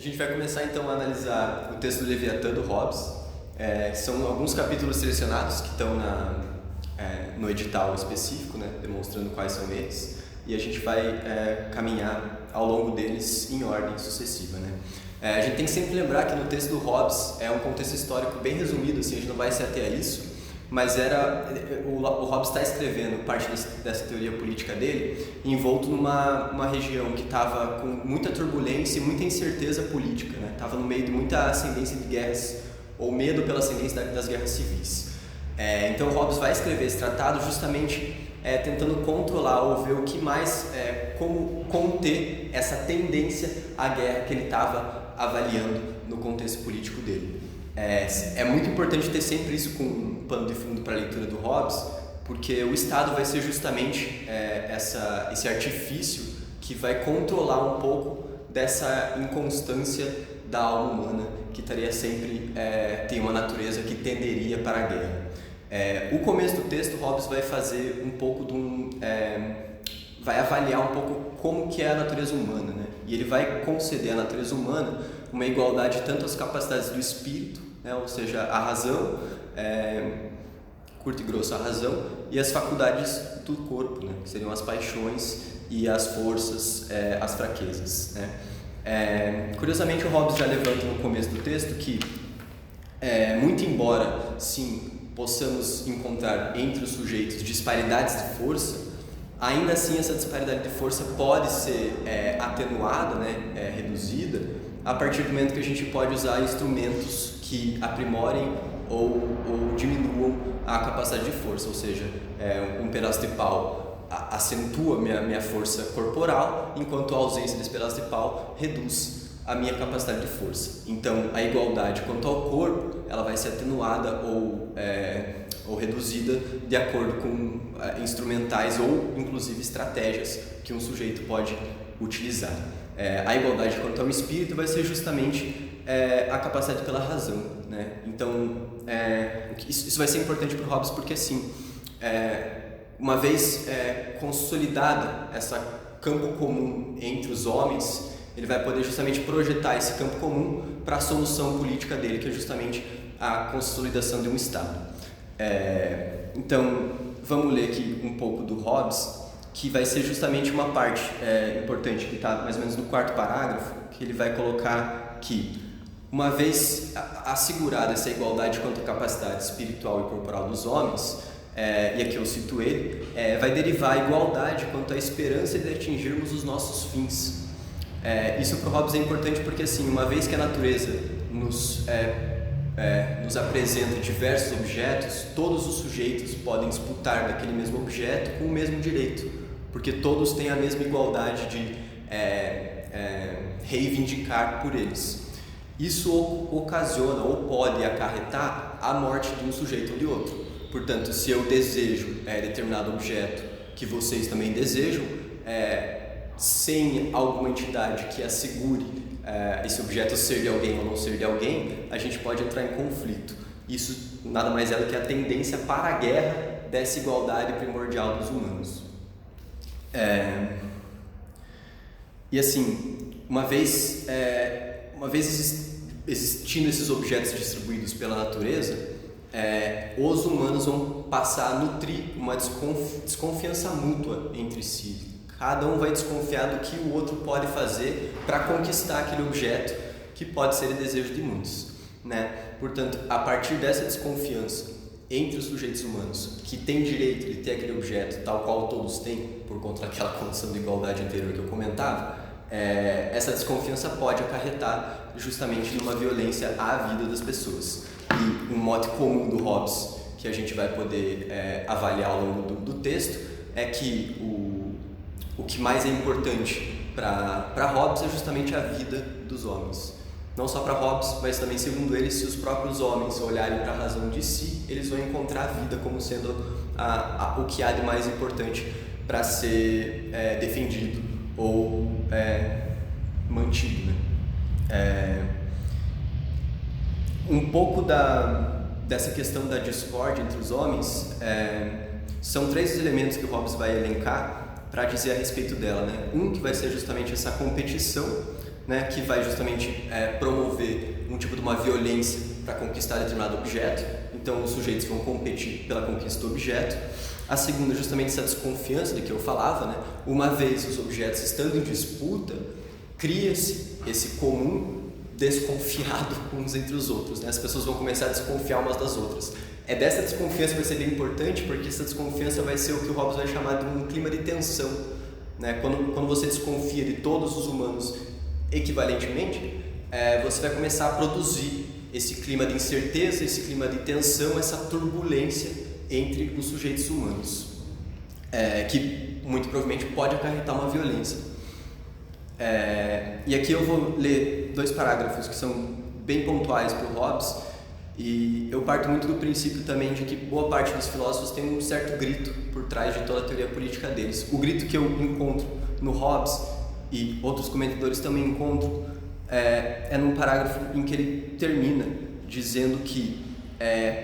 A gente vai começar então a analisar o texto do Leviatã do Hobbes. São alguns capítulos selecionados que estão no edital específico, né, demonstrando quais são eles, e a gente vai caminhar ao longo deles em ordem sucessiva, né? A gente tem que sempre lembrar que no texto do Hobbes é um contexto histórico bem resumido, assim, a gente não vai se ater a isso, mas o Hobbes está escrevendo parte dessa teoria política dele envolto numa região que estava com muita turbulência e muita incerteza política, né? Estava no meio de muita ascendência de guerras, ou medo pela ascendência das guerras civis. Então o Hobbes vai escrever esse tratado justamente tentando controlar ou ver o que mais, como conter essa tendência à guerra que ele estava avaliando no contexto político dele. É muito importante ter sempre isso com um pano de fundo para a leitura do Hobbes, porque o Estado vai ser justamente esse artifício que vai controlar um pouco dessa inconstância da alma humana, que estaria sempre, tem uma natureza que tenderia para a guerra. O começo do texto, Hobbes vai fazer um pouco vai avaliar um pouco como que é a natureza humana, né? E ele vai conceder à natureza humana uma igualdade tanto às capacidades do espírito, né? Ou seja, a razão, curto e grosso, a razão, e as faculdades do corpo, né? Que seriam as paixões e as forças, as fraquezas, né? Curiosamente, o Hobbes já levanta no começo do texto que, muito embora, sim, possamos encontrar entre os sujeitos disparidades de força, ainda assim essa disparidade de força pode ser atenuada, né, reduzida, a partir do momento que a gente pode usar instrumentos que aprimorem ou diminuam a capacidade de força, ou seja, um pedaço de pau acentua minha força corporal, enquanto a ausência desse pedaço de pau reduz a minha capacidade de força. Então, a igualdade quanto ao corpo, ela vai ser atenuada ou reduzida de acordo com instrumentais ou, inclusive, estratégias que um sujeito pode utilizar. A igualdade quanto ao espírito vai ser justamente a capacidade pela razão, né? Então, isso vai ser importante para o Hobbes porque, assim, uma vez consolidada essa campo comum entre os homens, ele vai poder justamente projetar esse campo comum para a solução política dele, que é justamente a consolidação de um Estado. Então, vamos ler aqui um pouco do Hobbes, que vai ser justamente uma parte importante, que está mais ou menos no quarto parágrafo, que ele vai colocar que, uma vez assegurada essa igualdade quanto à capacidade espiritual e corporal dos homens, e aqui eu cito ele, vai derivar a igualdade quanto à esperança de atingirmos os nossos fins. Isso para o Hobbes é importante porque, assim, uma vez que a natureza nos apresenta diversos objetos, todos os sujeitos podem disputar daquele mesmo objeto com o mesmo direito, porque todos têm a mesma igualdade de reivindicar por eles. Isso ocasiona ou pode acarretar a morte de um sujeito ou de outro. Portanto, se eu desejo determinado objeto que vocês também desejam, sem alguma entidade que assegure esse objeto ser de alguém ou não ser de alguém, a gente pode entrar em conflito. Isso nada mais é do que a tendência para a guerra dessa igualdade primordial dos humanos. E assim, uma vez existindo esses objetos distribuídos pela natureza, os humanos vão passar a nutrir uma desconfiança mútua entre si. Cada um vai desconfiar do que o outro pode fazer para conquistar aquele objeto, que pode ser o desejo de muitos, né? Portanto, a partir dessa desconfiança entre os sujeitos humanos, que têm direito de ter aquele objeto tal qual todos têm, por conta daquela condição de igualdade anterior que eu comentava, essa desconfiança pode acarretar justamente numa violência à vida das pessoas. E um mote comum do Hobbes, que a gente vai poder avaliar ao longo do texto, é que o que mais é importante para Hobbes é justamente a vida dos homens. Não só para Hobbes, mas também, segundo ele, se os próprios homens olharem para a razão de si, eles vão encontrar a vida como sendo o que há de mais importante para ser defendido ou mantido, né? Um pouco dessa questão da discórdia entre os homens, são três elementos que o Hobbes vai elencar para dizer a respeito dela, né? Um que vai ser justamente essa competição, né, que vai justamente promover um tipo de uma violência para conquistar determinado objeto. Então os sujeitos vão competir pela conquista do objeto. A segunda, justamente essa desconfiança de que eu falava, né? Uma vez os objetos estando em disputa, cria-se esse comum desconfiado uns entre os outros, né? As pessoas vão começar a desconfiar umas das outras. É dessa desconfiança que vai ser bem importante, porque essa desconfiança vai ser o que o Hobbes vai chamar de um clima de tensão, né? Quando você desconfia de todos os humanos equivalentemente, você vai começar a produzir esse clima de incerteza, esse clima de tensão, essa turbulência entre os sujeitos humanos, que muito provavelmente pode acarretar uma violência. E aqui eu vou ler 2 parágrafos que são bem pontuais para o Hobbes, e eu parto muito do princípio também de que boa parte dos filósofos tem um certo grito por trás de toda a teoria política deles. O grito que eu encontro no Hobbes, e outros comentadores também encontram, é num parágrafo em que ele termina dizendo que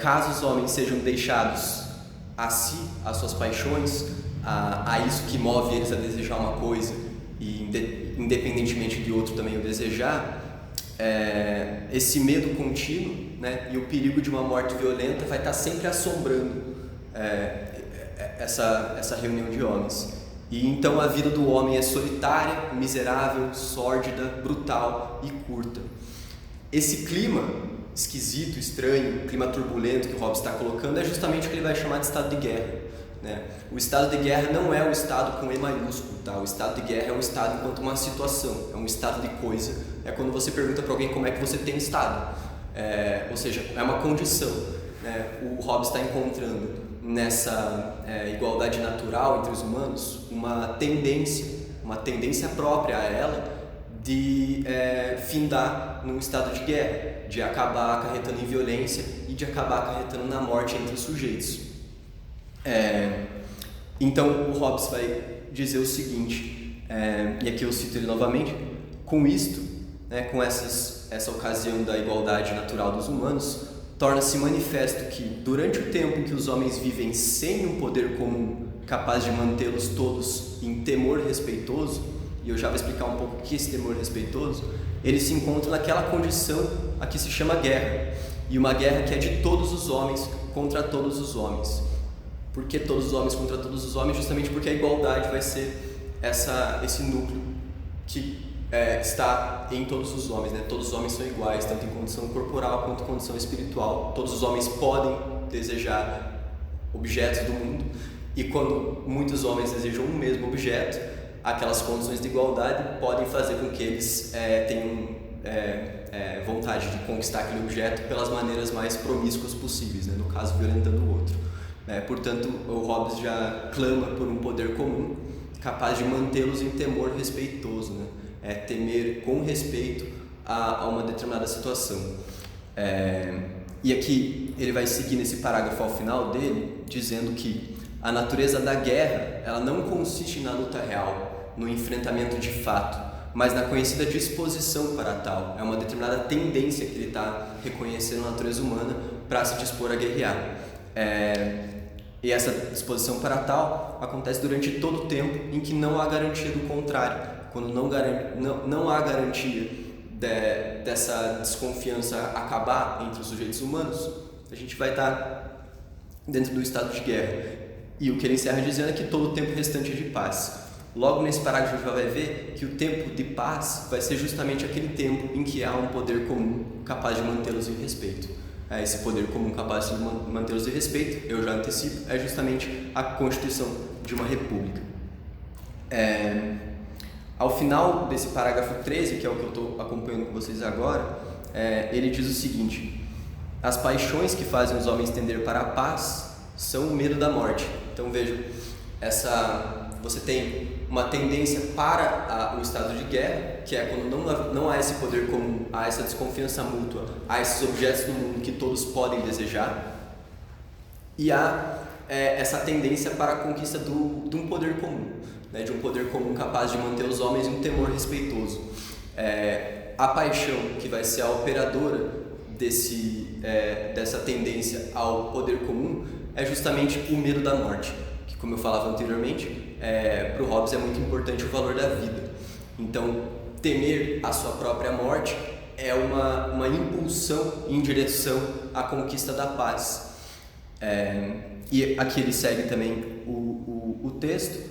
caso os homens sejam deixados a si, às suas paixões, a isso que move eles a desejar uma coisa e independentemente de outro também o desejar, esse medo contínuo, né, e o perigo de uma morte violenta vai estar sempre assombrando essa reunião de homens. E então a vida do homem é solitária, miserável, sórdida, brutal e curta. Esse clima esquisito, estranho, clima turbulento que o Hobbes está colocando é justamente o que ele vai chamar de estado de guerra, né? O estado de guerra não é o estado com E maiúsculo, tá? O estado de guerra é um estado enquanto uma situação, é um estado de coisa. É quando você pergunta para alguém como é que você tem estado, ou seja, é uma condição, né? O Hobbes está encontrando nessa igualdade natural entre os humanos uma tendência própria a ela de findar num estado de guerra, de acabar acarretando em violência e de acabar acarretando na morte entre os sujeitos. Então o Hobbes vai dizer o seguinte, e aqui eu cito ele novamente: com isto, né, com essa ocasião da igualdade natural dos humanos, torna-se manifesto que, durante o tempo em que os homens vivem sem um poder comum capaz de mantê-los todos em temor respeitoso, e eu já vou explicar um pouco o que é esse temor respeitoso, eles se encontram naquela condição a que se chama guerra, e uma guerra que é de todos os homens contra todos os homens. Por que todos os homens contra todos os homens? Justamente porque a igualdade vai ser esse núcleo que está em todos os homens, né? Todos os homens são iguais, tanto em condição corporal quanto em condição espiritual. Todos os homens podem desejar objetos do mundo, e quando muitos homens desejam um mesmo objeto, aquelas condições de igualdade podem fazer com que eles tenham vontade de conquistar aquele objeto pelas maneiras mais promíscuas possíveis, né? No caso, violentando o outro. Portanto, o Hobbes já clama por um poder comum capaz de mantê-los em temor respeitoso, né? Temer com respeito a uma determinada situação. E aqui ele vai seguir nesse parágrafo ao final dele, dizendo que a natureza da guerra ela não consiste na luta real, no enfrentamento de fato, mas na conhecida disposição para tal. É uma determinada tendência que ele está reconhecendo na natureza humana para se dispor a guerrear. E essa disposição para tal acontece durante todo o tempo em que não há garantia do contrário. Quando não há garantia dessa desconfiança acabar entre os sujeitos humanos, a gente vai estar dentro do estado de guerra. E o que ele encerra dizendo é que todo o tempo restante é de paz. Logo nesse parágrafo a gente vai ver que o tempo de paz vai ser justamente aquele tempo em que há um poder comum capaz de mantê-los em respeito. Esse poder comum capaz de mantê-los em respeito, eu já antecipo, é justamente a constituição de uma república. Ao final desse parágrafo 13, que é o que eu estou acompanhando com vocês agora, ele diz o seguinte: as paixões que fazem os homens tender para a paz são o medo da morte. Então vejam, você tem uma tendência para o estado de guerra, que é quando não há esse poder comum, há essa desconfiança mútua, há esses objetos do mundo que todos podem desejar, e há essa tendência para a conquista de um poder comum, né, de um poder comum capaz de manter os homens em um temor respeitoso. A paixão, que vai ser a operadora dessa tendência ao poder comum, é justamente o medo da morte, que, como eu falava anteriormente, para o Hobbes é muito importante o valor da vida. Então, temer a sua própria morte é uma impulsão em direção à conquista da paz. E aqui ele segue também o texto,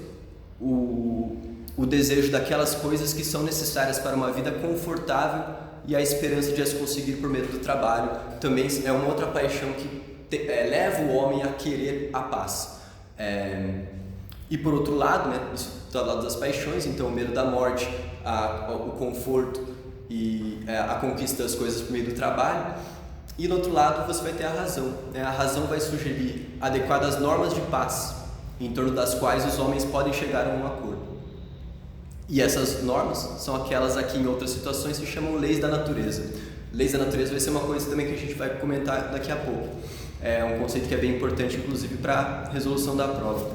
o desejo daquelas coisas que são necessárias para uma vida confortável e a esperança de as conseguir por meio do trabalho também é uma outra paixão que leva o homem a querer a paz. E por outro lado, né, isso está do lado das paixões, então o medo da morte, o conforto e a conquista das coisas por meio do trabalho. E do outro lado você vai ter a razão, né? A razão vai sugerir adequadas normas de paz em torno das quais os homens podem chegar a um acordo. E essas normas são aquelas aqui em outras situações que chamam leis da natureza. Leis da natureza vai ser uma coisa também que a gente vai comentar daqui a pouco. É um conceito que é bem importante, inclusive, para a resolução da prova.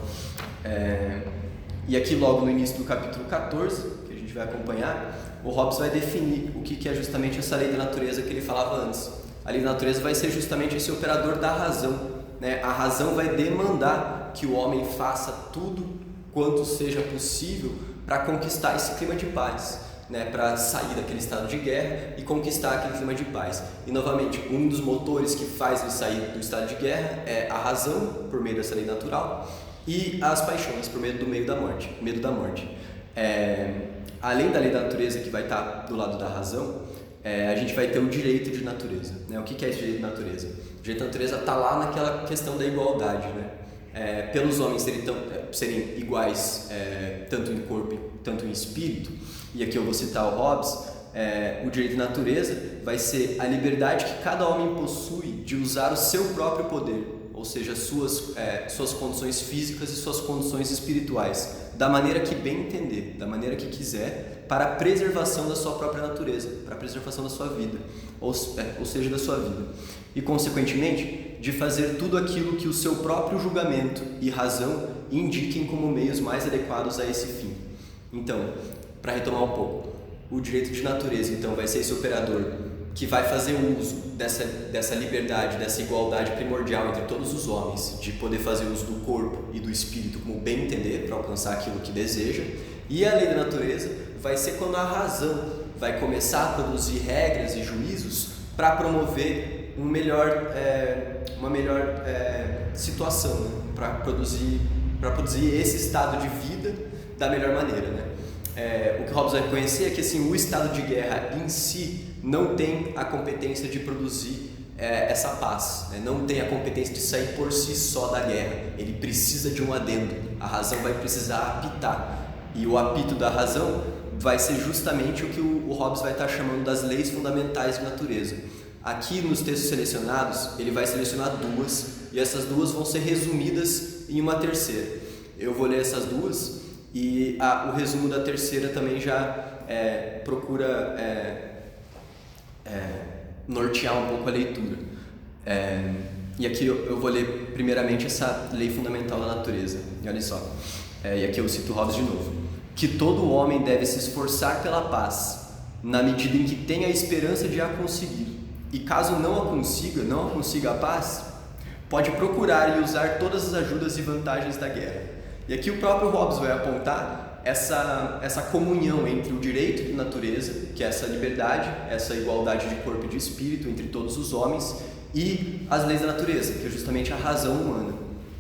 E aqui logo no início do capítulo 14, que a gente vai acompanhar, o Hobbes vai definir o que é justamente essa lei da natureza que ele falava antes. A lei da natureza vai ser justamente esse operador da razão, né? A razão vai demandar que o homem faça tudo quanto seja possível para conquistar esse clima de paz, né? Para sair daquele estado de guerra e conquistar aquele clima de paz. E novamente, um dos motores que faz ele sair do estado de guerra é a razão, por meio dessa lei natural, e as paixões, por meio do medo da morte. Além da lei da natureza, que vai estar do lado da razão, a gente vai ter o direito de natureza, né? O que é esse direito de natureza? O direito de natureza está lá naquela questão da igualdade, né? Pelos homens serem iguais tanto em corpo tanto em espírito, e aqui eu vou citar o Hobbes, o direito de natureza vai ser a liberdade que cada homem possui de usar o seu próprio poder, ou seja, suas condições físicas e suas condições espirituais, da maneira que bem entender, da maneira que quiser, para a preservação da sua própria natureza, para a preservação da sua vida, ou seja, da sua vida. E, consequentemente, de fazer tudo aquilo que o seu próprio julgamento e razão indiquem como meios mais adequados a esse fim. Então, para retomar um pouco, o direito de natureza, então, vai ser esse operador que vai fazer uso dessa liberdade, dessa igualdade primordial entre todos os homens, de poder fazer uso do corpo e do espírito como bem entender, para alcançar aquilo que deseja. E a lei da natureza vai ser quando a razão vai começar a produzir regras e juízos para promover uma melhor situação, né? para produzir esse estado de vida da melhor maneira, né? O que Hobbes vai reconhecer é que assim, o estado de guerra em si não tem a competência de produzir essa paz, né? Não tem a competência de sair por si só da guerra. Ele precisa de um adendo, a razão vai precisar apitar, e o apito da razão vai ser justamente o que o Hobbes vai estar chamando das leis fundamentais de natureza. Aqui nos textos selecionados, ele vai selecionar duas, e essas duas vão ser resumidas em uma terceira. Eu vou ler essas duas, e o resumo da terceira também já procura nortear um pouco a leitura. E aqui eu vou ler primeiramente essa lei fundamental da natureza. E olha só, e aqui eu cito Hobbes de novo. Que todo homem deve se esforçar pela paz, na medida em que tem a esperança de a conseguir. E caso não a consiga a paz, pode procurar e usar todas as ajudas e vantagens da guerra. E aqui o próprio Hobbes vai apontar essa comunhão entre o direito de natureza, que é essa liberdade, essa igualdade de corpo e de espírito entre todos os homens, e as leis da natureza, que é justamente a razão humana.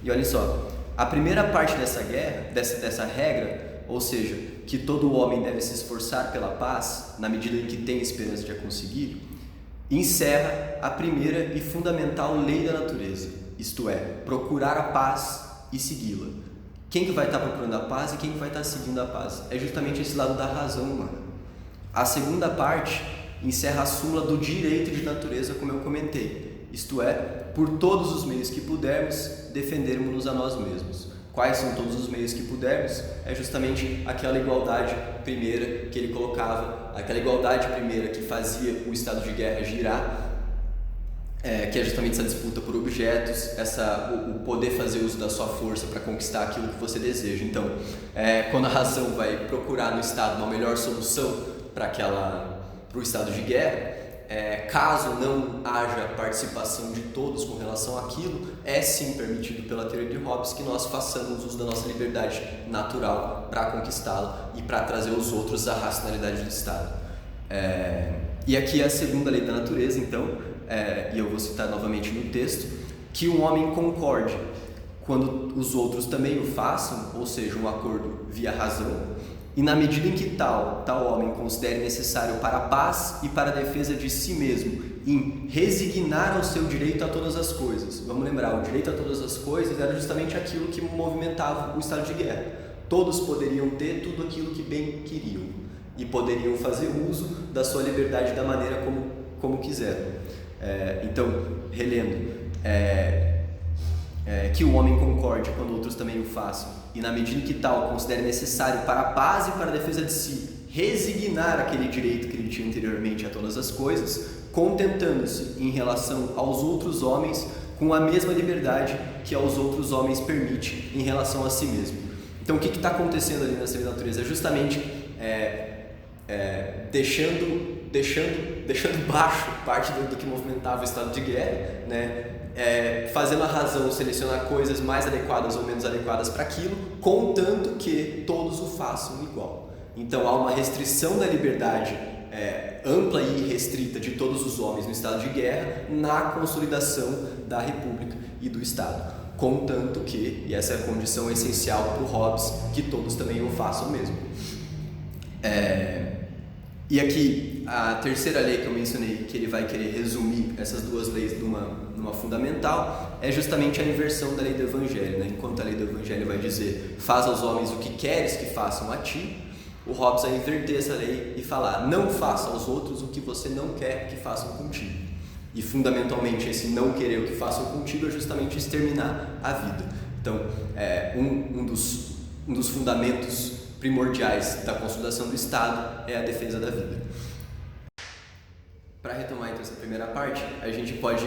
E olha só, a primeira parte dessa regra, ou seja, que todo homem deve se esforçar pela paz, na medida em que tem esperança de a conseguir, encerra a primeira e fundamental lei da natureza, isto é, procurar a paz e segui-la. Quem que vai estar procurando a paz e quem que vai estar seguindo a paz? É justamente esse lado da razão humana. A segunda parte encerra a súmula do direito de natureza, como eu comentei, isto é, por todos os meios que pudermos, defendermos-nos a nós mesmos. Quais são todos os meios que pudermos? É justamente aquela igualdade primeira que ele colocava, aquela igualdade primeira que fazia o estado de guerra girar, que é justamente essa disputa por objetos, o poder fazer uso da sua força para conquistar aquilo que você deseja. Então, quando a razão vai procurar no estado uma melhor solução para o estado de guerra, caso não haja participação de todos com relação àquilo, é sim permitido pela teoria de Hobbes que nós façamos uso da nossa liberdade natural para conquistá-lo e para trazer os outros à racionalidade do Estado. E aqui é a segunda lei da natureza, então, e eu vou citar novamente no texto, que um homem concorde quando os outros também o façam, ou seja, um acordo via razão, e na medida em que tal homem considere necessário para a paz e para a defesa de si mesmo, em resignar ao seu direito a todas as coisas. Vamos lembrar, o direito a todas as coisas era justamente aquilo que movimentava o estado de guerra. Todos poderiam ter tudo aquilo que bem queriam e poderiam fazer uso da sua liberdade da maneira como quiseram. Então, relendo, que o homem concorde quando outros também o façam, e na medida em que tal considere necessário para a paz e para a defesa de si, resignar aquele direito que ele tinha anteriormente a todas as coisas, contentando-se em relação aos outros homens com a mesma liberdade que aos outros homens permite em relação a si mesmo. Então, o que está acontecendo ali nessa lei da natureza? É justamente deixando baixo parte do que movimentava o estado de guerra, né? Fazendo a razão selecionar coisas mais adequadas ou menos adequadas para aquilo, contanto que todos o façam igual. Então há uma restrição da liberdade ampla e irrestrita de todos os homens no estado de guerra na consolidação da República e do Estado, contanto que, e essa é a condição essencial para o Hobbes, que todos também o façam mesmo. E aqui, a terceira lei que eu mencionei, que ele vai querer resumir essas duas leis numa fundamental, é justamente a inversão da lei do Evangelho, né? Enquanto a lei do Evangelho vai dizer, faz aos homens o que queres que façam a ti, o Hobbes vai inverter essa lei e falar, não faça aos outros o que você não quer que façam contigo. E fundamentalmente esse não querer o que façam contigo é justamente exterminar a vida. Então, um dos fundamentos primordiais da consolidação do Estado é a defesa da vida. Para retomar então essa primeira parte, a gente pode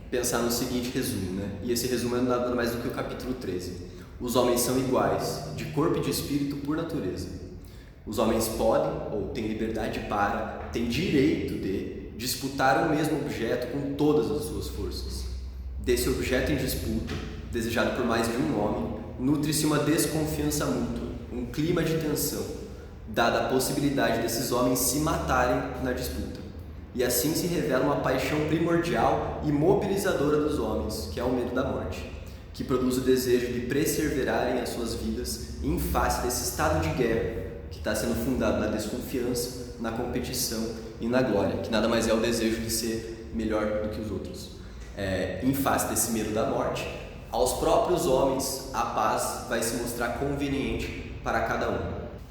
pensar no seguinte resumo, né? E esse resumo é nada mais do que o capítulo 13. Os homens são iguais, de corpo e de espírito por natureza. Os homens podem, ou têm liberdade para, têm direito de disputar o mesmo objeto com todas as suas forças. Desse objeto em disputa, desejado por mais de um homem, nutre-se uma desconfiança mútua, um clima de tensão, dada a possibilidade desses homens se matarem na disputa. E assim se revela uma paixão primordial e mobilizadora dos homens, que é o medo da morte, que produz o desejo de perseverarem as suas vidas em face desse estado de guerra, que está sendo fundado na desconfiança, na competição e na glória, que nada mais é o desejo de ser melhor do que os outros. Em face desse medo da morte, aos próprios homens a paz vai se mostrar conveniente para cada um.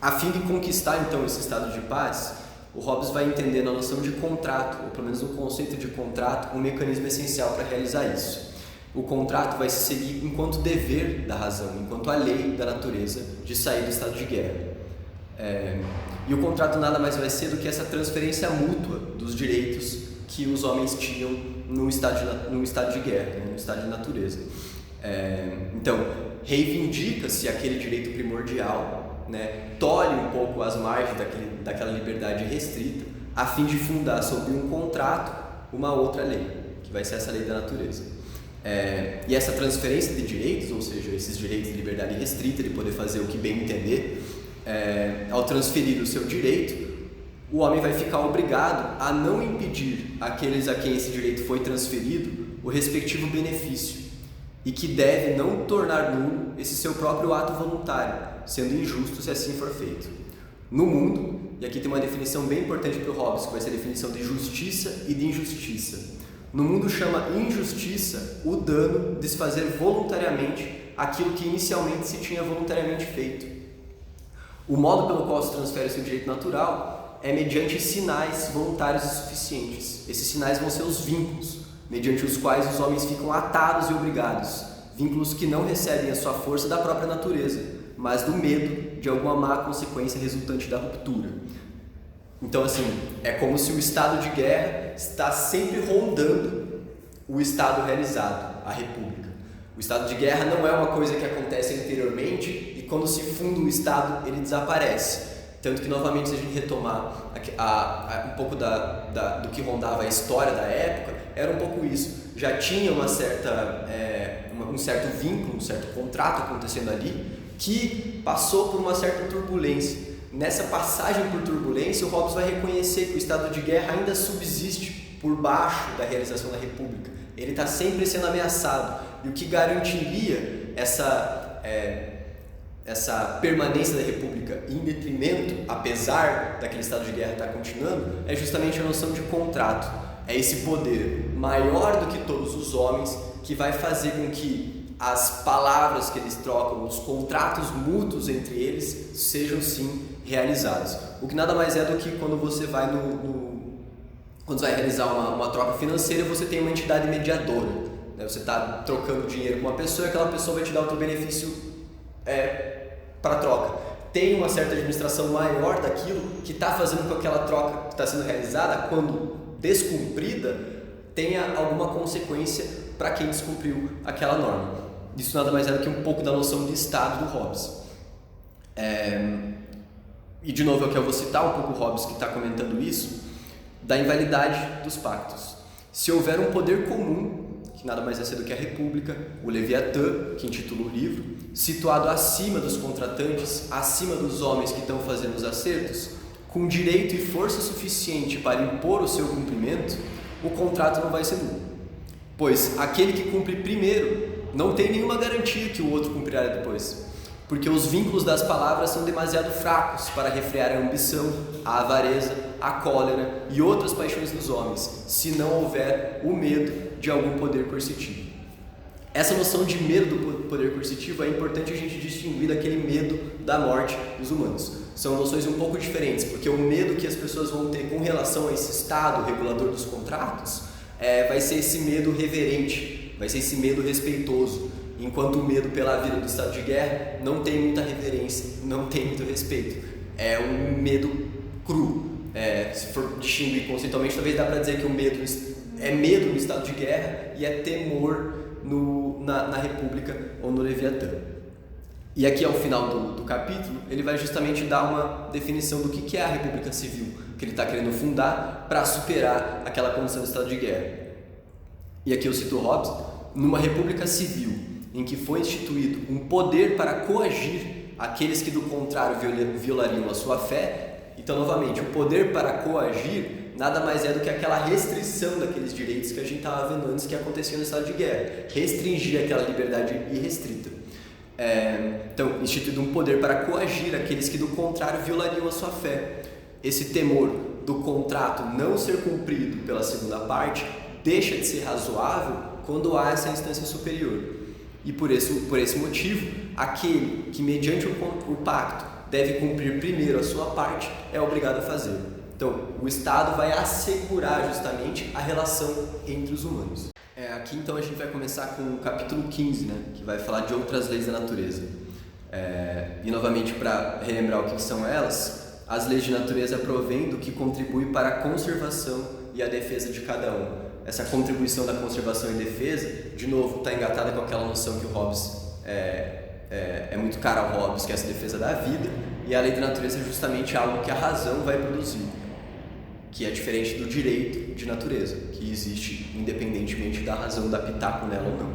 A fim de conquistar então esse estado de paz, o Hobbes vai entender na noção de contrato, ou pelo menos no conceito de contrato, um mecanismo essencial para realizar isso. O contrato vai se seguir enquanto dever da razão, enquanto a lei da natureza de sair do estado de guerra. E o contrato nada mais vai ser do que essa transferência mútua dos direitos que os homens tinham no estado de guerra, né, no estado de natureza. Então, reivindica-se aquele direito primordial, né, tolhe um pouco as margens daquela liberdade restrita, a fim de fundar sobre um contrato uma outra lei, que vai ser essa lei da natureza. E essa transferência de direitos, ou seja, esses direitos de liberdade restrita, de poder fazer o que bem entender, ao transferir o seu direito, o homem vai ficar obrigado a não impedir àqueles a quem esse direito foi transferido o respectivo benefício, e que deve não tornar nulo esse seu próprio ato voluntário, sendo injusto se assim for feito. No mundo, e aqui tem uma definição bem importante para o Hobbes, que vai ser a definição de justiça e de injustiça. No mundo chama injustiça o dano de se fazer voluntariamente aquilo que inicialmente se tinha voluntariamente feito. O modo pelo qual se transfere o seu direito natural é mediante sinais voluntários e suficientes. Esses sinais vão ser os vínculos, mediante os quais os homens ficam atados e obrigados, vínculos que não recebem a sua força da própria natureza, mas do medo de alguma má consequência resultante da ruptura. Então, assim, é como se o estado de guerra está sempre rondando o estado realizado, a república. O estado de guerra não é uma coisa que acontece anteriormente e quando se funda o estado ele desaparece. Tanto que, novamente, se a gente retomar um pouco do que rondava a história da época, era um pouco isso. Já tinha um certo vínculo, um certo contrato acontecendo ali, que passou por uma certa turbulência. Nessa passagem por turbulência, o Hobbes vai reconhecer que o estado de guerra ainda subsiste por baixo da realização da República. Ele está sempre sendo ameaçado. E o que garantiria essa permanência da República em detrimento, apesar daquele estado de guerra estar continuando, é justamente a noção de contrato. É esse poder maior do que todos os homens que vai fazer com que as palavras que eles trocam, os contratos mútuos entre eles, sejam sim realizados. O que nada mais é do que quando você vai quando você vai realizar uma troca financeira, você tem uma entidade mediadora, né? Você está trocando dinheiro com uma pessoa e aquela pessoa vai te dar outro benefício para a troca. Tem uma certa administração maior daquilo que está fazendo com que aquela troca que está sendo realizada, quando descumprida, tenha alguma consequência para quem descumpriu aquela norma. Isso nada mais é do que um pouco da noção de Estado do Hobbes. E de novo, eu vou citar um pouco o Hobbes que está comentando isso, da invalidade dos pactos. Se houver um poder comum, que nada mais é ser do que a República, o Leviatã, que intitula o livro, situado acima dos contratantes, acima dos homens que estão fazendo os acertos, com direito e força suficiente para impor o seu cumprimento, o contrato não vai ser nulo. Pois aquele que cumpre primeiro não tem nenhuma garantia que o outro cumprirá depois, porque os vínculos das palavras são demasiado fracos para refrear a ambição, a avareza, a cólera e outras paixões dos homens, se não houver o medo de algum poder coercitivo. Essa noção de medo do poder coercitivo é importante a gente distinguir daquele medo da morte dos humanos. São noções um pouco diferentes, porque o medo que as pessoas vão ter com relação a esse Estado regulador dos contratos vai ser esse medo reverente, vai ser esse medo respeitoso, enquanto o medo pela vida do estado de guerra não tem muita reverência, não tem muito respeito. É um medo cru. Se for distinguir conceitualmente, talvez dá para dizer que o medo é medo no estado de guerra e é temor na República ou no Leviatã. E aqui ao final do capítulo, ele vai justamente dar uma definição do que é a República Civil, que ele está querendo fundar para superar aquela condição de estado de guerra. E aqui eu cito Hobbes: numa República Civil, em que foi instituído um poder para coagir aqueles que do contrário violariam a sua fé. Então, novamente, o poder para coagir nada mais é do que aquela restrição daqueles direitos que a gente estava vendo antes que acontecia no estado de guerra, restringir aquela liberdade irrestrita. Então, instituído um poder para coagir aqueles que do contrário violariam a sua fé. Esse temor do contrato não ser cumprido pela segunda parte deixa de ser razoável quando há essa instância superior. E por esse motivo, aquele que mediante o pacto deve cumprir primeiro a sua parte é obrigado a fazer. Então, o Estado vai assegurar justamente a relação entre os humanos. Aqui então a gente vai começar com o capítulo 15, né, que vai falar de outras leis da natureza. E novamente, para relembrar o que são elas, as leis de natureza provêm do que contribui para a conservação e a defesa de cada um. Essa contribuição da conservação e defesa, de novo, está engatada com aquela noção que o Hobbes é muito cara ao Hobbes, que é essa defesa da vida, e a lei da natureza é justamente algo que a razão vai produzir, que é diferente do direito de natureza, que existe independentemente da razão dar pitaco nela ou não.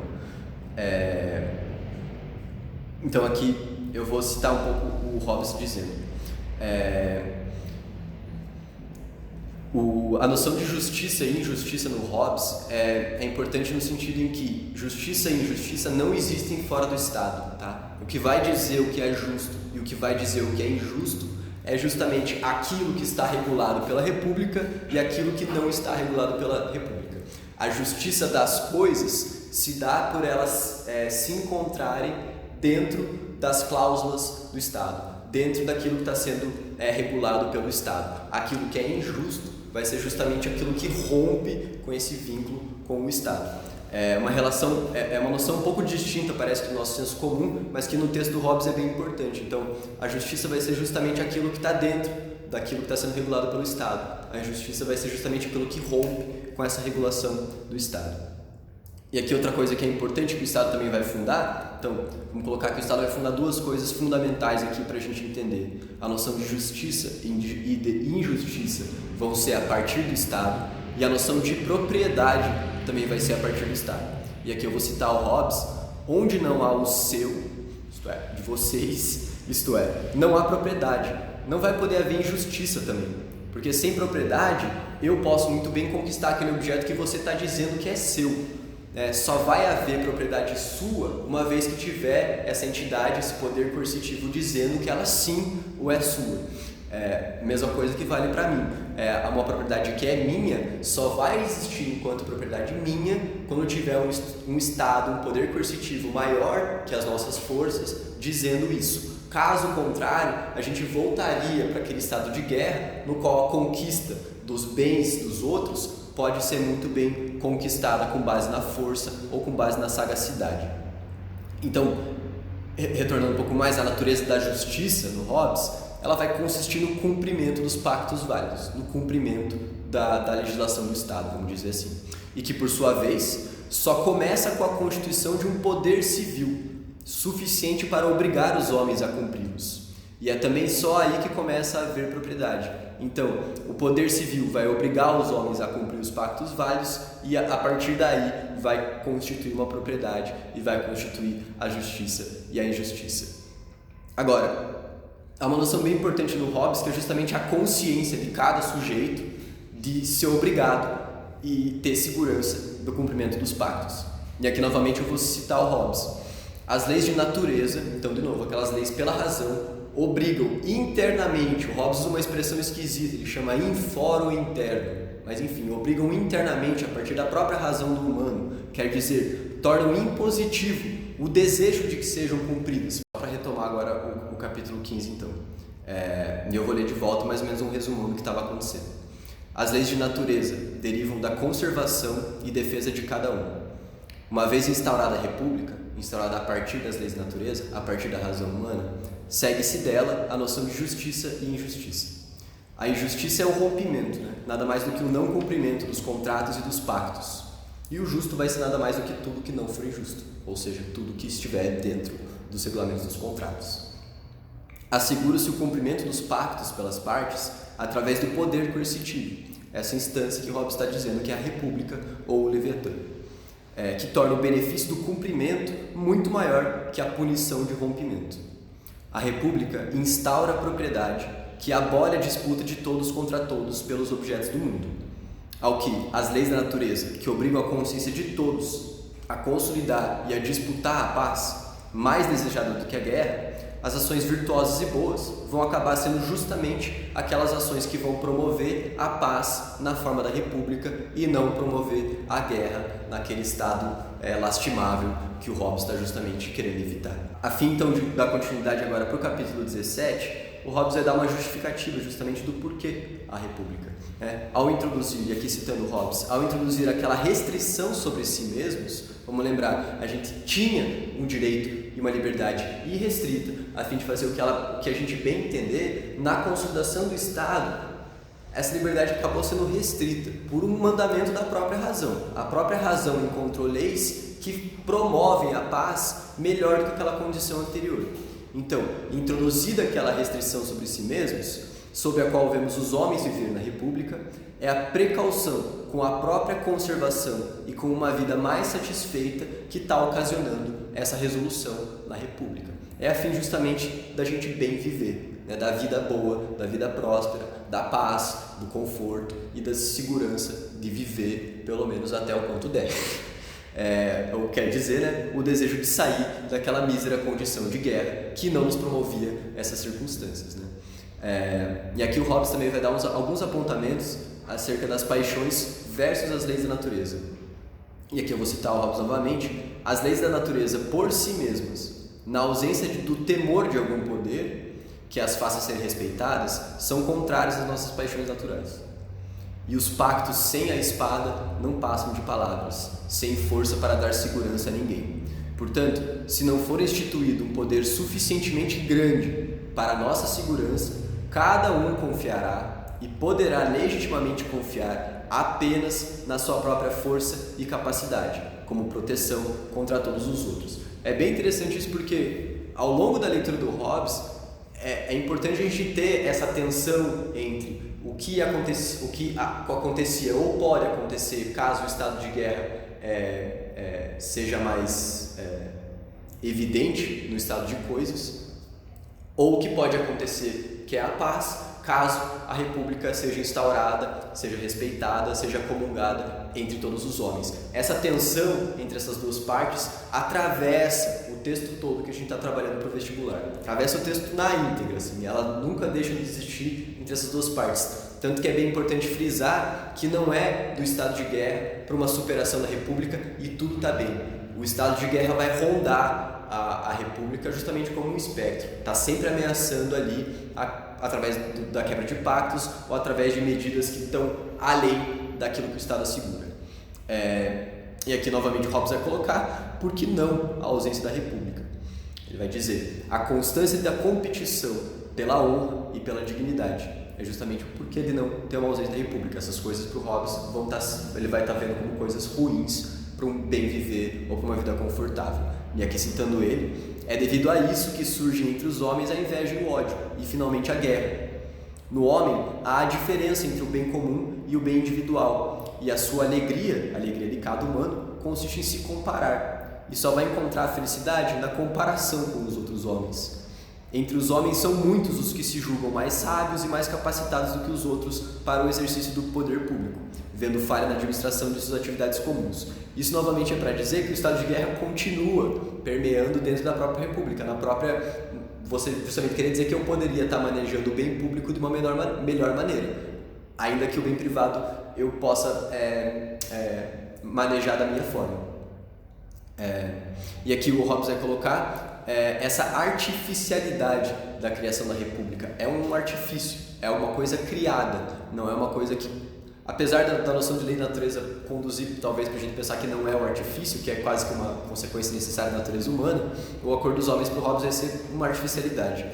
Então aqui eu vou citar um pouco o Hobbes dizendo: a noção de justiça e injustiça no Hobbes é importante no sentido em que justiça e injustiça não existem fora do Estado, tá? O que vai dizer o que é justo e o que vai dizer o que é injusto é justamente aquilo que está regulado pela República e aquilo que não está regulado pela República. A justiça das coisas se dá por elas se encontrarem dentro das cláusulas do Estado, dentro daquilo que está sendo regulado pelo Estado. Aquilo que é injusto vai ser justamente aquilo que rompe com esse vínculo com o Estado. É uma noção um pouco distinta, parece que do nosso senso comum, mas que no texto do Hobbes é bem importante. Então, a justiça vai ser justamente aquilo que está dentro daquilo que está sendo regulado pelo Estado. A injustiça vai ser justamente aquilo que rompe com essa regulação do Estado. E aqui outra coisa que é importante que o Estado também vai fundar, então vamos colocar que o Estado vai fundar duas coisas fundamentais aqui para a gente entender. A noção de justiça e de injustiça vão ser a partir do Estado, e a noção de propriedade também vai ser a partir do Estado. E aqui eu vou citar o Hobbes: onde não há o seu, isto é, de vocês, isto é, não há propriedade, não vai poder haver injustiça também, porque sem propriedade eu posso muito bem conquistar aquele objeto que você está dizendo que é seu. Só vai haver propriedade sua uma vez que tiver essa entidade, esse poder coercitivo dizendo que ela sim o é sua. Mesma coisa que vale para mim. Uma propriedade que é minha só vai existir enquanto propriedade minha quando tiver um Estado, um poder coercitivo maior que as nossas forças dizendo isso. Caso contrário, a gente voltaria para aquele estado de guerra no qual a conquista dos bens dos outros pode ser muito bem conquistada com base na força ou com base na sagacidade. Então, retornando um pouco mais à natureza da justiça no Hobbes, ela vai consistir no cumprimento dos pactos válidos, no cumprimento da legislação do Estado, vamos dizer assim. E que, por sua vez, só começa com a constituição de um poder civil suficiente para obrigar os homens a cumpri-los. E é também só aí que começa a haver propriedade. Então, o poder civil vai obrigar os homens a cumprir os pactos válidos e a partir daí vai constituir uma propriedade e vai constituir a justiça e a injustiça. Agora, há uma noção bem importante no Hobbes que é justamente a consciência de cada sujeito de ser obrigado e ter segurança do cumprimento dos pactos. E aqui novamente eu vou citar o Hobbes. As leis de natureza, então de novo, aquelas leis pela razão, obrigam internamente, o Hobbes usa uma expressão esquisita, ele chama inforo interno, mas enfim, obrigam internamente a partir da própria razão do humano, quer dizer, tornam impositivo o desejo de que sejam cumpridas. Para retomar agora o capítulo 15 então, e eu vou ler de volta mais ou menos um resumão do que estava acontecendo. As leis de natureza derivam da conservação e defesa de cada um. Uma vez instaurada a república, instaurada a partir das leis da natureza, a partir da razão humana, segue-se dela a noção de justiça e injustiça. A injustiça é o rompimento, nada mais do que o não cumprimento dos contratos e dos pactos. E o justo vai ser nada mais do que tudo que não for injusto, ou seja, tudo que estiver dentro dos regulamentos dos contratos. Assegura-se o cumprimento dos pactos pelas partes através do poder coercitivo, essa instância que Hobbes está dizendo que é a república ou o Leviatã, que torna o benefício do cumprimento muito maior que a punição de rompimento. A república instaura a propriedade que abole a disputa de todos contra todos pelos objetos do mundo, ao que as leis da natureza, que obrigam a consciência de todos a consolidar e a disputar a paz, mais desejada do que a guerra, as ações virtuosas e boas vão acabar sendo justamente aquelas ações que vão promover a paz na forma da república e não promover a guerra naquele estado lastimável que o Hobbes está justamente querendo evitar. A fim então de dar continuidade agora para o capítulo 17, o Hobbes vai dar uma justificativa justamente do porquê a república. Ao introduzir, e aqui citando o Hobbes, ao introduzir aquela restrição sobre si mesmos, vamos lembrar, a gente tinha um direito e uma liberdade irrestrita a fim de fazer o que a gente bem entender. Na consolidação do Estado, essa liberdade acabou sendo restrita por um mandamento da própria razão. A própria razão encontrou leis que promovem a paz melhor do que aquela condição anterior. Então, introduzida aquela restrição sobre si mesmos, sob a qual vemos os homens viver na república, é a precaução com a própria conservação e com uma vida mais satisfeita que está ocasionando essa resolução na república. É a fim justamente da gente bem viver, da vida boa, da vida próspera, da paz, do conforto e da segurança de viver pelo menos até o quanto deve. Ou quer dizer, o desejo de sair daquela mísera condição de guerra que não nos promovia essas circunstâncias. E aqui o Hobbes também vai dar alguns apontamentos acerca das paixões versus as leis da natureza. E aqui eu vou citar o Hobbes novamente. As leis da natureza por si mesmas, na ausência do temor de algum poder que as faça serem respeitadas, são contrárias às nossas paixões naturais. E os pactos sem a espada não passam de palavras, sem força para dar segurança a ninguém. Portanto, se não for instituído um poder suficientemente grande para a nossa segurança, cada um confiará e poderá legitimamente confiar apenas na sua própria força e capacidade, como proteção contra todos os outros. É bem interessante isso porque, ao longo da leitura do Hobbes, é importante a gente ter essa tensão entre o que acontecia ou pode acontecer caso o estado de guerra seja mais evidente no estado de coisas, ou o que pode acontecer, que é a paz, caso a república seja instaurada, seja respeitada, seja comungada entre todos os homens. Essa tensão entre essas duas partes atravessa o texto todo que a gente está trabalhando para o vestibular. Atravessa o texto na íntegra, assim, ela nunca deixa de existir entre essas duas partes. Tanto que é bem importante frisar que não é do estado de guerra para uma superação da república e tudo está bem. O estado de guerra vai rondar a república justamente como um espectro, está sempre ameaçando ali através da quebra de pactos ou através de medidas que estão além daquilo que o Estado assegura. E aqui novamente Hobbes vai colocar, por que não a ausência da república? Ele vai dizer, a constância da competição pela honra e pela dignidade. É justamente o porquê de não ter uma ausência da república. Essas coisas para o Hobbes ele vai estar vendo como coisas ruins para um bem viver ou para uma vida confortável. E aqui citando ele, é devido a isso que surge entre os homens a inveja e o ódio, e finalmente a guerra. No homem, há a diferença entre o bem comum e o bem individual, e a sua alegria, a alegria de cada humano, consiste em se comparar, e só vai encontrar a felicidade na comparação com os outros homens. Entre os homens são muitos os que se julgam mais sábios e mais capacitados do que os outros para o exercício do poder público, vendo falha na administração de suas atividades comuns. Isso novamente é para dizer que o estado de guerra continua permeando dentro da própria república, você justamente queria dizer que eu poderia estar manejando o bem público de uma melhor maneira, ainda que o bem privado eu possa manejar da minha forma. E aqui o Hobbes vai colocar essa artificialidade da criação da república. É um artifício, é uma coisa criada, não é uma coisa que, apesar da noção de lei da natureza conduzir talvez para a gente pensar que não é um artifício, que é quase que uma consequência necessária da natureza humana, o acordo dos homens para o Hobbes vai ser uma artificialidade.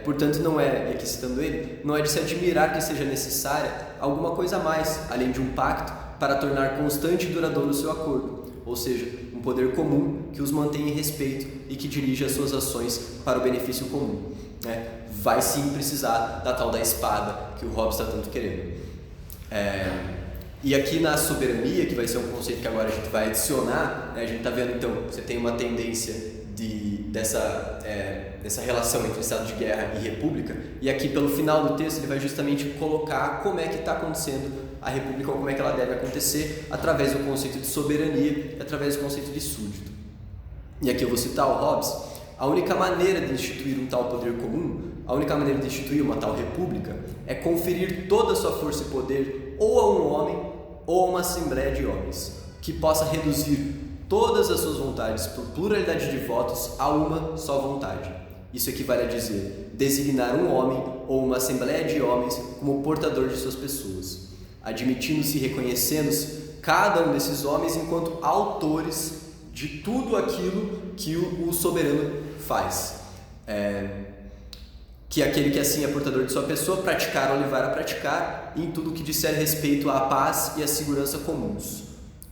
Portanto, não é, e aqui citando ele, não é de se admirar que seja necessária alguma coisa a mais, além de um pacto, para tornar constante e duradouro o seu acordo, ou seja, um poder comum que os mantenha em respeito e que dirija as suas ações para o benefício comum. Vai sim precisar da tal da espada que o Hobbes está tanto querendo. E aqui na soberania, que vai ser um conceito que agora a gente vai adicionar, a gente está vendo então, você tem uma tendência dessa relação entre estado de guerra e república, e aqui pelo final do texto ele vai justamente colocar como é que está acontecendo a república ou como é que ela deve acontecer através do conceito de soberania e através do conceito de súdito. E aqui eu vou citar o Hobbes. A única maneira de instituir um tal poder comum, a única maneira de instituir uma tal república é conferir toda a sua força e poder ou a um homem ou a uma assembleia de homens, que possa reduzir todas as suas vontades por pluralidade de votos a uma só vontade. Isso equivale a dizer, designar um homem ou uma assembleia de homens como portador de suas pessoas, admitindo-se e reconhecendo-se cada um desses homens enquanto autores de tudo aquilo que o soberano faz. Que aquele que assim é portador de sua pessoa praticar ou levar a praticar em tudo o que disser respeito à paz e à segurança comuns,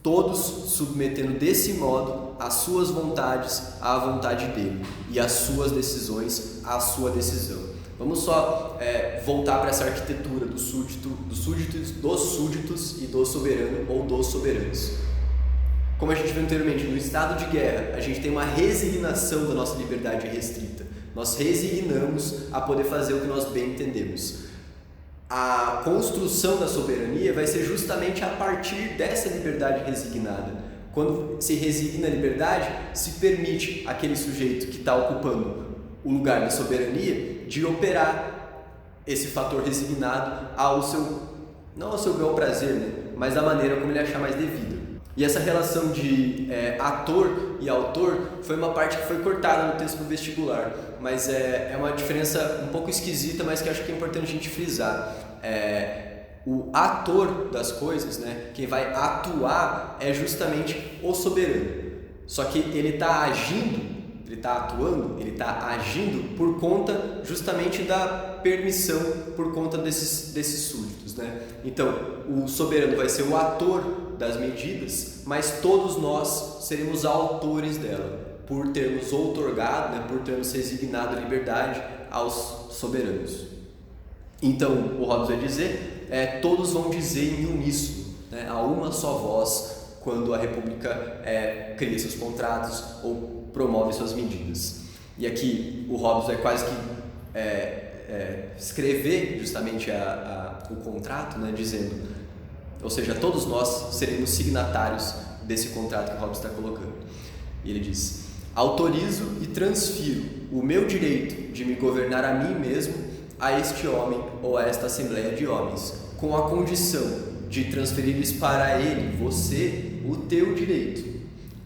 todos submetendo desse modo as suas vontades à vontade dele e as suas decisões à sua decisão. Vamos só voltar para essa arquitetura dos súditos e do soberano ou dos soberanos. Como a gente viu anteriormente, no estado de guerra, a gente tem uma resignação da nossa liberdade restrita. Nós resignamos a poder fazer o que nós bem entendemos. A construção da soberania vai ser justamente a partir dessa liberdade resignada. Quando se resigna a liberdade, se permite àquele sujeito que está ocupando o lugar da soberania de operar esse fator resignado não ao seu bel prazer, né? Mas da maneira como ele achar mais devida. E essa relação de ator e autor foi uma parte que foi cortada no texto do vestibular, mas é uma diferença um pouco esquisita, mas que acho que é importante a gente frisar. O ator das coisas, né, quem vai atuar é justamente o soberano, só que ele está agindo ele está atuando, ele está agindo por conta justamente da permissão, por conta desses súditos, né? Então, o soberano vai ser o ator das medidas, mas todos nós seremos autores dela, por termos outorgado, né, por termos resignado a liberdade aos soberanos. Então, o Hobbes vai dizer, todos vão dizer em uníssono, né, a uma só voz, quando a República cria seus contratos ou promove suas medidas. E aqui o Hobbes vai quase que escrever justamente o contrato, né, dizendo, ou seja, todos nós seremos signatários desse contrato que o Hobbes está colocando. E ele diz: autorizo e transfiro o meu direito de me governar a mim mesmo a este homem ou a esta assembleia de homens, com a condição de transferir-lhes para ele, você, o teu direito,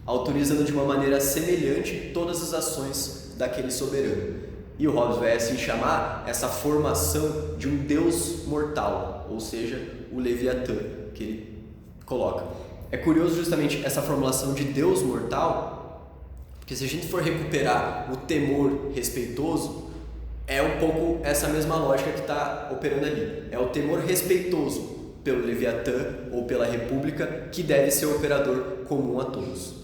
autorizando de uma maneira semelhante todas as ações daquele soberano. E o Hobbes vai assim chamar essa formação de um Deus mortal, ou seja, o Leviatã, que ele coloca. É curioso justamente essa formulação de Deus mortal, porque se a gente for recuperar o temor respeitoso, é um pouco essa mesma lógica que está operando ali. É o temor respeitoso pelo Leviatã ou pela República que deve ser o operador comum a todos.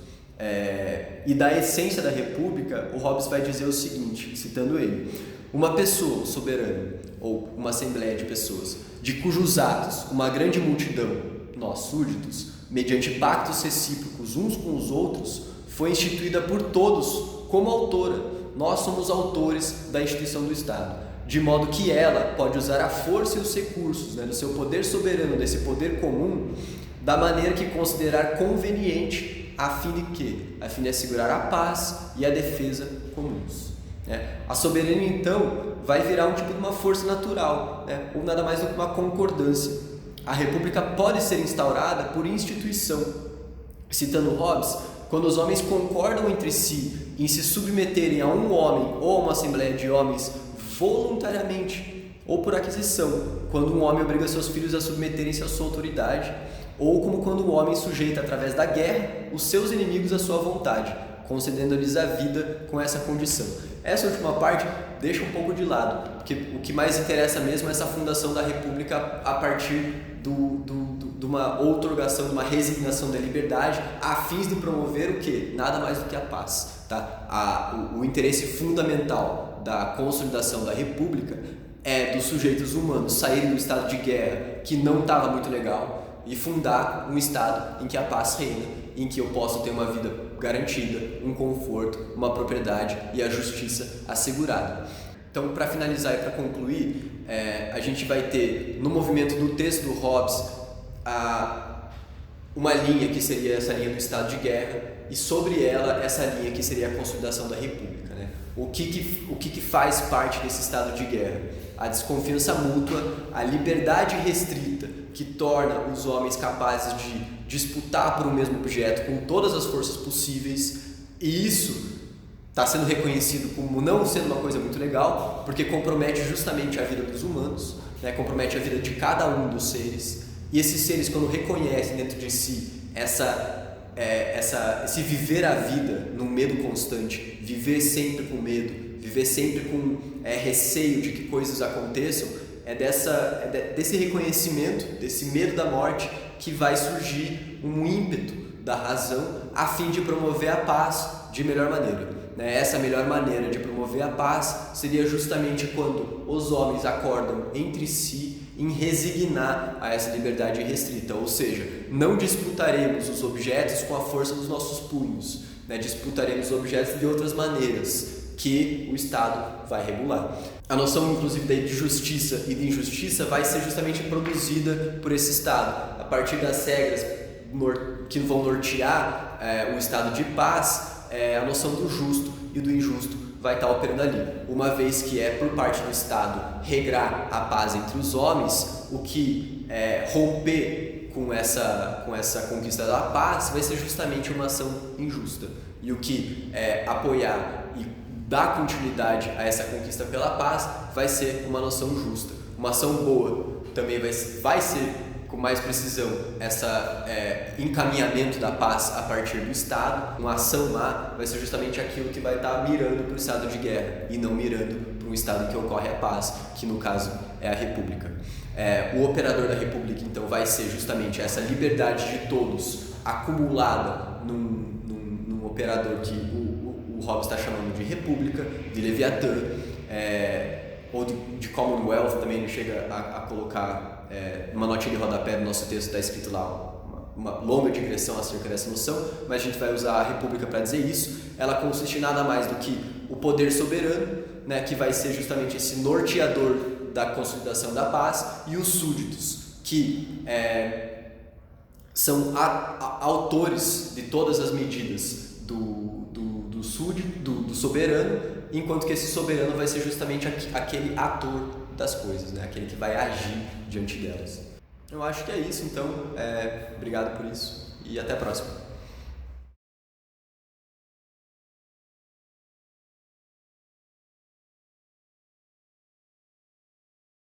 E da essência da República, o Hobbes vai dizer o seguinte, citando ele: uma pessoa soberana ou uma assembleia de pessoas, de cujos atos uma grande multidão, nós súditos, mediante pactos recíprocos uns com os outros, foi instituída por todos como autora. Nós somos autores da instituição do Estado, de modo que ela pode usar a força e os recursos, né, do seu poder soberano, desse poder comum, da maneira que considerar conveniente, a fim de quê? A fim de assegurar a paz e a defesa comuns. A soberania, então, vai virar um tipo de uma força natural, né, ou nada mais do que uma concordância. A república pode ser instaurada por instituição. Citando Hobbes, quando os homens concordam entre si em se submeterem a um homem ou a uma assembleia de homens voluntariamente ou por aquisição, quando um homem obriga seus filhos a submeterem-se à sua autoridade, ou como quando um homem sujeita através da guerra os seus inimigos à sua vontade, concedendo-lhes a vida com essa condição. Essa última parte deixa um pouco de lado, porque o que mais interessa mesmo é essa fundação da República a partir de uma outorgação, de uma resignação da liberdade, a fins de promover o quê? Nada mais do que a paz. Tá? O interesse fundamental da consolidação da República é dos sujeitos humanos saírem do estado de guerra, que não estava muito legal, e fundar um estado em que a paz reina, em que eu posso ter uma vida garantida, um conforto, uma propriedade e a justiça assegurada. Então, para finalizar e para concluir, a gente vai ter no movimento do texto do Hobbes uma linha que seria essa linha do estado de guerra e sobre ela essa linha que seria a consolidação da República, né? O que faz parte desse estado de guerra? A desconfiança mútua, a liberdade restrita que torna os homens capazes de disputar por um mesmo objeto com todas as forças possíveis, e isso está sendo reconhecido como não sendo uma coisa muito legal, porque compromete justamente a vida dos humanos, né? Compromete a vida de cada um dos seres, e esses seres, quando reconhecem dentro de si esse viver a vida num medo constante, viver sempre com medo, viver sempre com receio de que coisas aconteçam, desse reconhecimento, desse medo da morte, que vai surgir um ímpeto da razão a fim de promover a paz de melhor maneira. Essa melhor maneira de promover a paz seria justamente quando os homens acordam entre si em resignar a essa liberdade restrita, ou seja, não disputaremos os objetos com a força dos nossos punhos, disputaremos os objetos de outras maneiras que o Estado vai regular. A noção, inclusive, de justiça e de injustiça vai ser justamente produzida por esse Estado, a partir das regras que vão nortear o estado de paz. A noção do justo e do injusto vai estar operando ali, uma vez que é por parte do Estado regrar a paz entre os homens, o que romper com essa conquista da paz vai ser justamente uma ação injusta, e o que apoiar e dar continuidade a essa conquista pela paz vai ser uma noção justa. Uma ação boa também vai ser com mais precisão essa encaminhamento da paz a partir do Estado. Uma ação má vai ser justamente aquilo que vai estar mirando para o estado de guerra e não mirando para um estado que ocorre a paz, que no caso é a República. O operador da República, então, vai ser justamente essa liberdade de todos acumulada num operador que o Hobbes está chamando de República, de Leviatã, ou de Commonwealth, também ele chega a colocar numa notinha de rodapé do nosso texto, está escrito lá uma longa digressão acerca dessa noção, mas a gente vai usar a República para dizer isso. Ela consiste em nada mais do que o poder soberano, né, que vai ser justamente esse norteador da consolidação da paz, e os súditos, que são autores de todas as medidas do súdito, do soberano, enquanto que esse soberano vai ser justamente aquele ator das coisas, né? Aquele que vai agir diante delas. Eu acho que é isso, então. Obrigado por isso e até a próxima.